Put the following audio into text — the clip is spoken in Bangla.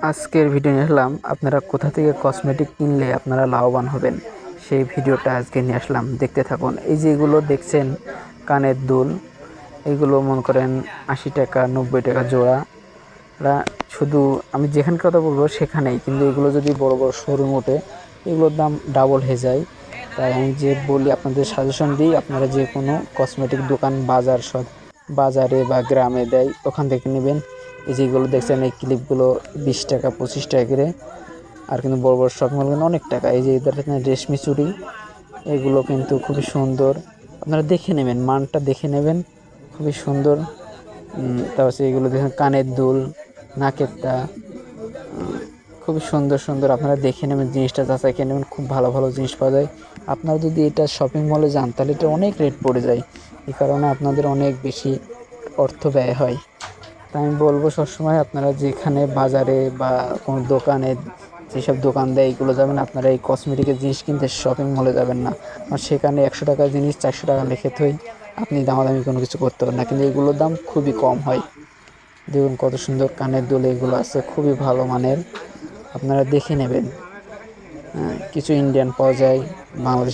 আজকের ভিডিও নিয়ে আসলাম আপনারা কোথা থেকে কসমেটিক কিনলে আপনারা লাভবান হবেন সেই ভিডিওটা আজকে নিয়ে আসলাম। দেখতে থাকুন। এই যে এগুলো দেখছেন কানের দুল, এগুলো মনে করেন 80 টাকা 90 টাকা জোড়া। শুধু আমি যেখানে কথা বলবো সেখানেই, কিন্তু এগুলো যদি বড় বড় শোরুম ওঠে এগুলোর দাম ডাবল হয়ে যায়। তাই আমি যে বলি, আপনাদের সাজেশন দিই, আপনারা যে কোনো কসমেটিক দোকান বাজারে বা গ্রামে দেয় ওখান থেকে নেবেন। এই যেগুলো দেখছেন এই ক্লিপগুলো 20 টাকা 25 টাকা করে, আর কিন্তু বড় বড় শপিং মল কিন্তু অনেক টাকা। এই যে দেখেন রেশমি চুড়ি, এগুলো কিন্তু খুবই সুন্দর, আপনারা দেখে নেবেন, মানটা দেখে নেবেন, খুবই সুন্দর। তারপর এগুলো দেখেন কানের দুল, নাকেরটা, খুবই সুন্দর সুন্দর, আপনারা দেখে নেবেন, জিনিসটা যাচাই করে নেবেন। খুব ভালো ভালো জিনিস পাওয়া যায়। আপনারা যদি এটা শপিং মলে যান তাহলে এটা অনেক রেট পড়ে যায়, এই কারণে আপনাদের অনেক বেশি অর্থ ব্যয় হয়। তাই আমি বলবো সবসময় আপনারা যেখানে বাজারে বা কোনো দোকানে যেসব দোকান দেয় এগুলো যাবেন, আপনারা এই কসমেটিকের জিনিস কিনতে শপিং মলে যাবেন না। আর সেখানে 100 টাকার জিনিস 400 টাকা লিখে থই, আপনি দামাদামি কোনো কিছু করতে পারেন না, কিন্তু এগুলোর দাম খুবই কম হয়। দেখুন কত সুন্দর কানের দুল, এগুলো আছে খুবই ভালো মানের, আপনারা দেখে নেবেন। কিছু ইন্ডিয়ান পাওয়া যায়, বাংলাদেশ